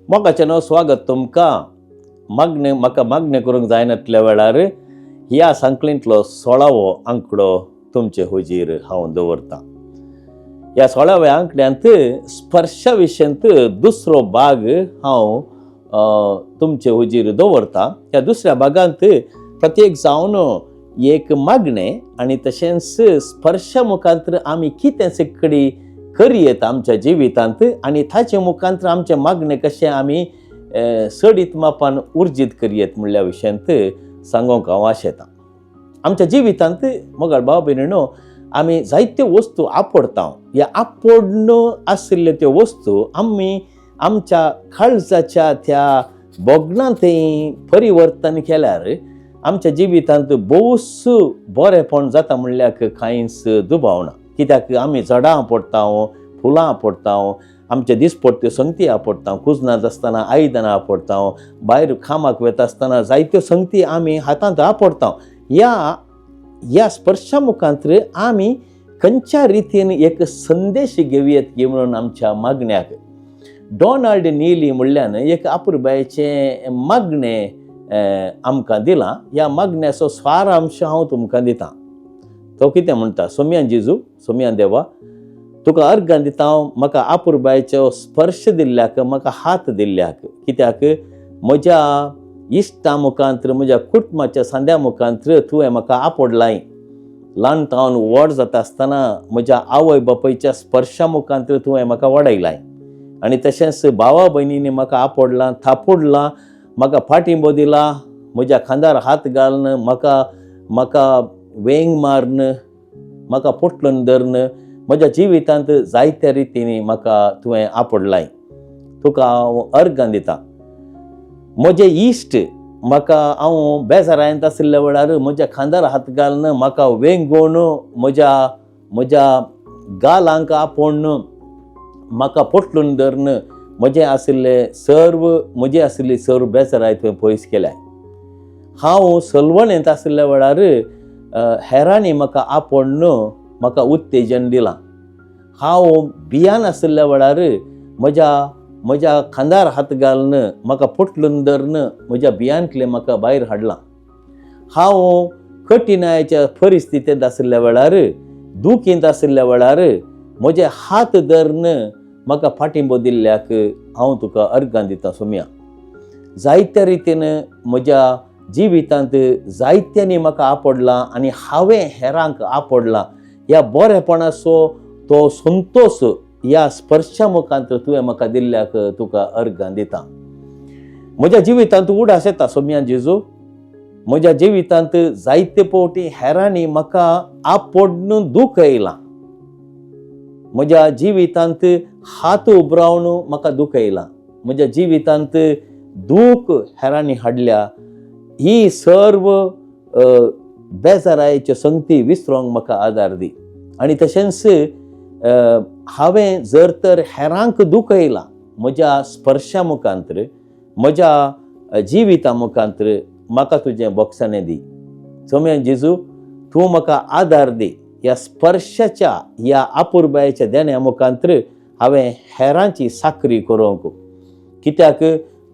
मोगाचें स्वागत तुमकां म्हाका मागणें करूंक जायनातल्या वेळार ह्या सांकळेंतलो 16वो आंकडो तुमचे हुजीर हांव दवरतां. ह्या 16व्या आंकड्यांत स्पर्शा विशयंत दुसरो भाग हांव तुमचे हुजीर दवरतां. ह्या दुसऱ्या भागांत प्रत्येक जावन एक मागणें आनी तशेंच स्पर्शा मुखांतर आमी कितें सिकडी करयेत आमच्या जिवितांत आनी ताचे मुखांतर आमचे मागणें कशें आमी सडीत मापान उर्जीत करयेत म्हणल्या विशयंत सांगोंक हांव आशेतां. आमच्या जिवितांत मोगाळ भाव भयणीनो आमी जायत्यो वस्तू आपडटां. ह्या आपडून आशिल्ल्यो त्यो वस्तू आमी आमच्या काळजाच्या त्या बोगनांत परिवर्तन केल्यार आमच्या जिवितांत भोवूस बरेंपण जाता म्हणल्याक कांयच दुबाव ना. कित्याक आमी झाडां आपडटां, फुलां आपडटां, आमचे दिसपट्ट्यो संगती आपडटां, कुजनां आसतना आयदनां आपडटां, भायर कामाक वता आसतना जायत्यो संगती आमी हातांत आपडटां. ह्या स्पर्शा मुखांतर आमी खंयच्या रितीन एक संदेश घेवयेत म्हणून आमच्या मागण्याक डॉनाल्ड नीली म्हणल्यान एक आपुरबायेचें मागणें आमकां दिलां. ह्या मागण्याचो स्वारांश हांव तुमकां दितां. तो कितें म्हणटा, सोम्यान जेजू, सोम्यान देवा, तुका अर्गां दिता म्हाका आपुरबायेचो स्पर्श दिल्ल्याक, म्हाका हात दिल्ल्याक. कित्याक म्हज्या इश्टां मुखांतर, म्हज्या कुटुंबाच्या सांद्या मुखांतर तुवें म्हाका आपडलाय. ल्हानतावन व्हड जाता आसतना म्हज्या आवय बापायच्या स्पर्शा मुखांतर तुवें म्हाका वाडयलाय. आनी तशेंच भावा भयणींनी म्हाका आपडलां, थापडलां, म्हाका फाटींबो दिला, म्हज्या खांदार हात घालन, म्हाका वेंग मारन, म्हाका पोटलून धरन, म्हज्या जिवितांत जायत्या रितींनी म्हाका तुवें आपडलाय. तुका हांव अर्गां दितां. म्हजे इश्ट म्हाका हांव बेजारायंत आशिल्ल्या वेळार म्हज्या खांदार हात घालन, म्हाका वेंगोवन, म्हज्या गालांक आपोवन, म्हाका पोटलून धरन, म्हजी आशिल्ली सर्व बेजाराय तुवें पयस केल्याय. हांव सलवणेंत आशिल्ल्या वेळार हेरांनी म्हाका आपडन म्हाका उत्तेजन दिलां. हांव भियान आशिल्ल्या वेळार म्हज्या खांदार हात घालन, म्हाका पोटलून धरन, म्हज्या भियांतले म्हाका भायर हाडलां. हांव कठिणायेच्या परिस्थितींत आशिल्ल्या वेळार, दुखींत आशिल्ल्या वेळार म्हजे हात धरन म्हाका फाटींबो दिल्ल्याक हांव तुका अर्गां दितां. सोम्या, जायत्या रितीन म्हज्या जिवितांत जायत्यांनी म्हाका आपडलां आनी हांवें हेरांक आपडलां. ह्या बरेपणाचो तो संतोश ह्या स्पर्शा मुखांतर तुवें म्हाका दिल्ल्याक तुका अर्गां दितां. म्हज्या जिवितांत उडास येता सोम्या जेजू. म्हज्या जिवितांत जायते फावटी हेरांनी म्हाका आपडून दूख येयलां. म्हज्या जिवितांत हात उबरावन म्हाका दूख येयलां. म्हज्या जिवितांत दूख हेरांनी हाडल्या. ही सर्व बेजारायेच्यो संगती विसरोंक म्हाका आदार दी. आनी तशेंच हांवें जर तर हेरांक दूख येयलां म्हज्या स्पर्शा मुखांतर, म्हज्या जिविता मुखांतर, म्हाका तुजें बोगसाणें दी. सोम्या जेजू, तूं म्हाका आदार दी. ह्या स्पर्शाच्या, ह्या आपुरबायेच्या देण्या मुखांतर हांवें हेरांची साखरी करूंक. कित्याक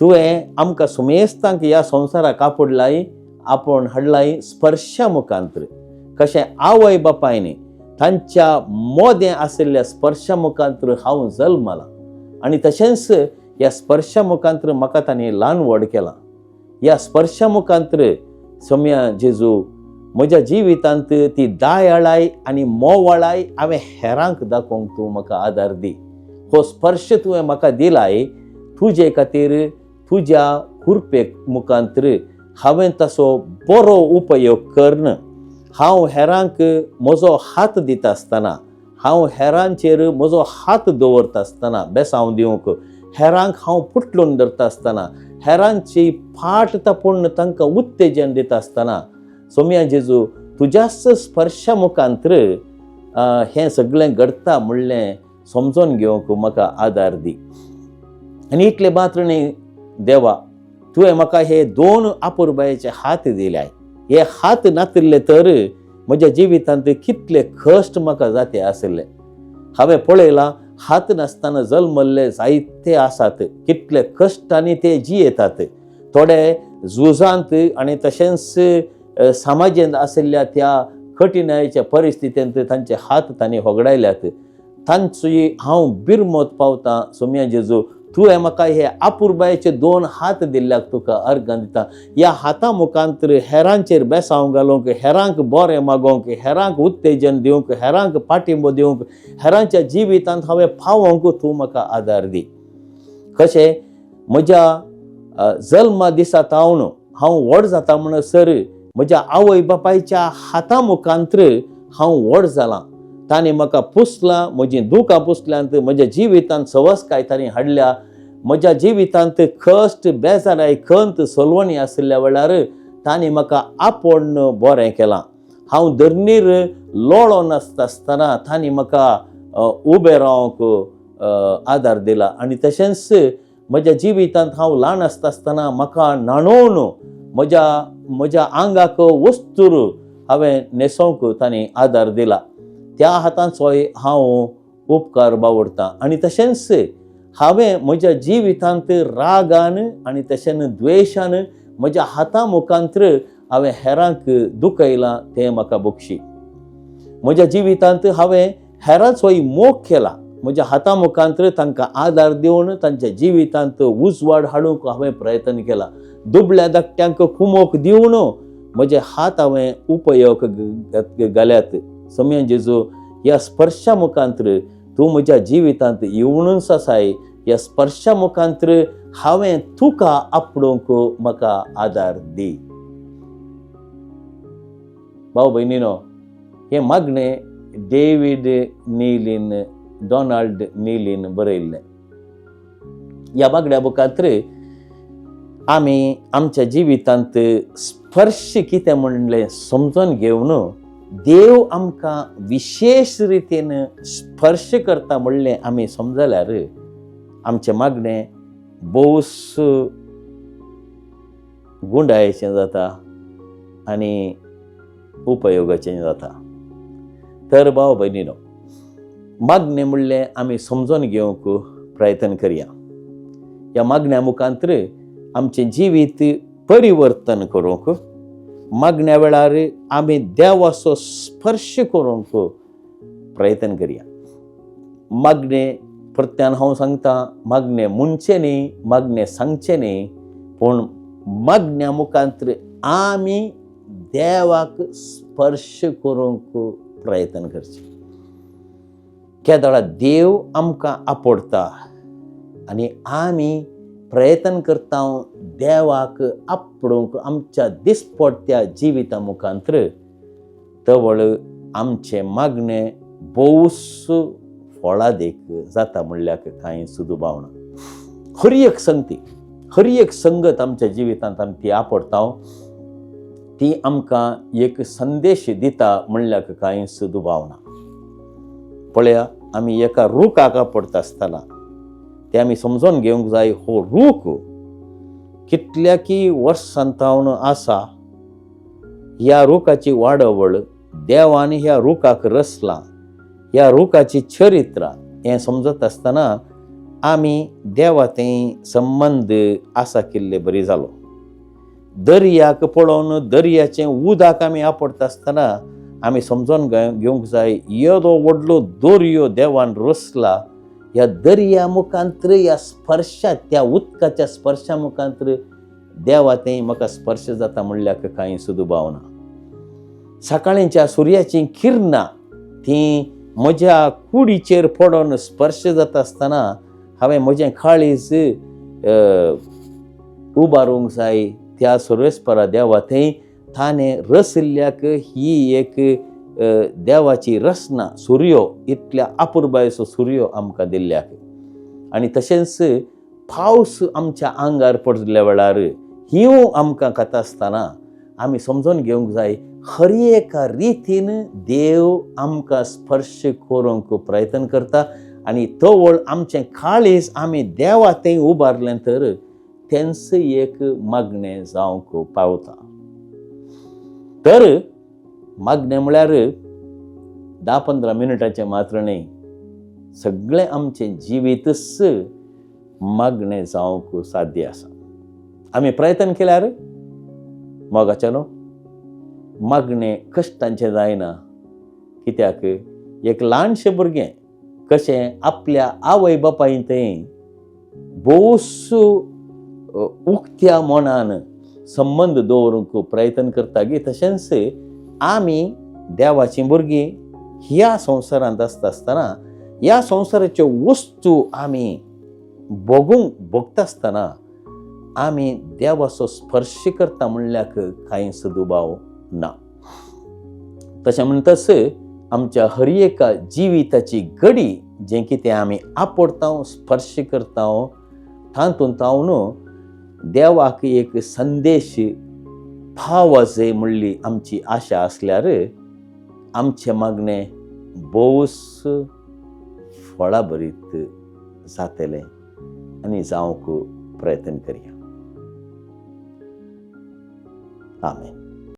तुवें आमकां सुमेस्तांक ह्या संवसाराक आपडलाय, आपूण हाडलाय स्पर्शा मुखांतर. कशें आवय बापायनी तांच्या मोदें आशिल्ल्या स्पर्शा मुखांतर हांव जल्मलां आनी तशेंच ह्या स्पर्शा मुखांतर म्हाका तांणी ल्हान व्हड केलां. ह्या स्पर्शा मुखांतर सोम्या जेजू, म्हज्या जिवितांत ती दायाळाय आनी मोवाळाय हांवें हेरांक दाखोवंक तूं म्हाका आदार दी. हो स्पर्श तुवें म्हाका दिलाय, तुजे खातीर तुज्या कृपेक मुखांतर हांवें ताचो बरो उपयोग करन. हांव हेरांक म्हजो हात दिता आसतना, हांव हेरांचेर म्हजो हात दवरता आसतना बेसांव दिवंक, हेरांक हांव पुटलून धरता आसतना, हेरांची फाट तापोवन तांकां उत्तेजन दिता आसतना, सोम्या जेजू, तुज्याच स्पर्शा मुखांतर हें सगळें घडटा म्हणलें समजून घेवंक म्हाका आदार दी. आनी इतले मात्र न्ही देवा, तुवें म्हाका हे 2 आपुरबायेचे हात दिल्याय. हे हात नातिल्ले तर म्हज्या जिवितांत कितले कश्ट म्हाका जाते आशिल्ले. हांवें पळयलां, हात नासतना जल्मल्ले जायते आसात, कितले कश्टांनी ते जियेतात. थोडे झुजांत आनी तशेंच समाजेंत आशिल्ल्या त्या कठिणायेच्या परिस्थितींत तांचे हात तांणी होगडायल्यात. तांची हांव बिरमत पावतां. सोम्या जेजू, तुवें म्हाका हे आपुरबायेचे 2 हात दिल्ल्याक तुका अर्गां दिता. ह्या हाता मुखांतर हेरांचेर बेसांव घालूंक, हेरांक बरें मागोवंक, हेरांक उत्तेजन दिवंक, हेरांक पाठिंबो दिवंक, हेरांच्या जिवितांत हांवें पावोंक तूं म्हाका आदार दी. कशें म्हज्या जल्मा दिसा तावन हांव व्हड जाता म्हणसर म्हज्या आवय बापायच्या हाता मुखांतर हांव व्हड जालां. तांणी म्हाका पुसलां, म्हजीं दुखां पुसल्यांत, म्हज्या जिवितांत सवस्काय तांणी हाडल्या. म्हज्या जिवितांत कश्ट, बेजाराय, खंत, सलवणी आशिल्ल्या वेळार तांणी म्हाका आपोवन बरें केलां. हांव धरणीर लोळो नासतना तांणी म्हाका उबें रावंक आदार दिला. आनी तशेंच म्हज्या जिवितांत हांव ल्हान आसतना म्हाका न्हाणोवन म्हज्या आंगाक वस्तूर हांवें न्हेसोवंक तांणी आदार दिला. त्या हातांचोय हांव उपकार बावडटां. आनी तशेंच हांवें म्हज्या जिवितांत रागान आनी तशेंच द्वेशान म्हज्या हाता मुखांतर हांवें हेरांक दुखयलां, तें म्हाका बक्षी. म्हज्या जिवितांत हांवें हेरांचोय मोग केला. म्हज्या हाता मुखांतर तांकां आदार दिवन तांच्या जिवितांत उजवाड हाडूंक हांवें प्रयत्न केला. दुबळ्या धाकट्यांक कुमोक दिवन म्हजे हात हांवें उपयोग घाल्यात. सोम्या जेजू, ह्या स्पर्शा मुखांतर तूं म्हज्या जिवितांत येवनूच आसाय. ह्या स्पर्शा मुखांतर हांवें तुका आपणूंक म्हाका आदार दी. भाव भयणीनो, हें मागणें डॉनाल्ड नीलीन बरयल्लें. ह्या मागण्या मुखांतर आमी आमच्या जिवितांत स्पर्श कितें म्हणलें समजून घेवन देव आमकां विशेष रितीन स्पर्श करता म्हणलें आमी समजल्यार आमचें मागणें भोवूस गुंडायेचें जाता आनी उपयोगाचें जाता. तर भाव भयणीनो, मागणें म्हणलें आमी समजून घेवंक प्रयत्न करया. ह्या मागण्या मुखांतर आमचें जिवीत परिवर्तन करूंक, मागण्या वेळार आमी देवाचो स्पर्श करूंक प्रयत्न करया. मागणें परत्यान हांव सांगतां, मागणें म्हणचें न्ही, मागणें सांगचें न्ही, पूण मागण्या मुखांतर आमी देवाक स्पर्श करूंक प्रयत्न करचें. केदाळा देव आमकां आपडटा आनी आमी प्रयत्न करता देवाक आपणूंक आमच्या दिसपट्ट्या जिविता मुखांतर. तवळ आमचें मागणें भोवूस फळादेक जाता म्हणल्याक कांय सुदुबावना. खरी एक संगत आमच्या जिवितांत आमी ती आपडटा, ती आमकां एक संदेश दिता म्हणल्याक कांय सुदुबावना. पळया, आमी एका रुखाक आपडटा आसतना ते आमी समजून घेवंक जाय. हो रूख कितल्याकी वर्सांतावन आसा. ह्या रुखाची वाडवळ देवान ह्या रुखाक रचलां. ह्या रुखाची चरित्रां हें समजत आसतना आमी देवातें संबंद आसा केल्ले बरी जालो. दर्याक पळोवन दर्याचें उदक आमी आपडटा आसतना आमी समजून घेवंक जाय, येदो व्हडलो दर्यो देवान रचला. ह्या दर्या मुखांतर, ह्या स्पर्शा, त्या उदकाच्या स्पर्शा मुखांतर देवातें म्हाका स्पर्श जाता म्हणल्याक कांय सुदुबावना. सकाळींच्या सुर्याचीं किरणां तीं म्हज्या कुडीचेर पडोन स्पर्श जाता आसतना हांवें म्हजें काळीज उबारूंक जाय. त्या सर्वेस्परा देवातें ताणें रचल्ल्याक ही एक देवाची रचना, सूर्यो, इतल्या अपुरबायेचो सूर्यो आमकां दिल्ल्याक. आनी तशेंच पावस आमच्या आंगार पडल्या वेळार हिंव आमकां खाता आसतना आमी समजून घेवंक जाय, खरी एका रितीन देव आमकां स्पर्श करूंक प्रयत्न करता. आनी तवळ आमचें काळीज आमी देवातें उबारलें तर तेंच एक मागणें जावंक पावता. तर मागणें म्हळ्यार 10-15 मिनटाचें मात्र न्ही. सगळें आमचें जिवीतच मागणें जावंक साध्य आसा. आमी प्रयत्न केल्यार मोगाच्या न्हू, मागणें कश्टांचें जायना. कित्याक एक ल्हानशें भुरगें कशें आपल्या आवय बापायन थंय भोवूस उक्त्या मनान संबंद दवरूंक प्रयत्न करता गे, तशेंच आमी देवाचीं भुरगीं ह्या संवसारांत आसतना ह्या संवसाराच्यो वस्तू आमी भोगता आसतना आमी देवाचो स्पर्श करता म्हणल्याक कांयच दुबाव ना. तशें म्हणटच आमच्या हर एका जिविताची घडी जें कितें आमी आपडटा स्पर्श करता तातूंत देवाक एक संदेश फाव जाय म्हणली आमची आशा आसल्यार आमचें मागणें भोवूस फळां भरीत जातलें आनी जावंक प्रयत्न करया. आमेन.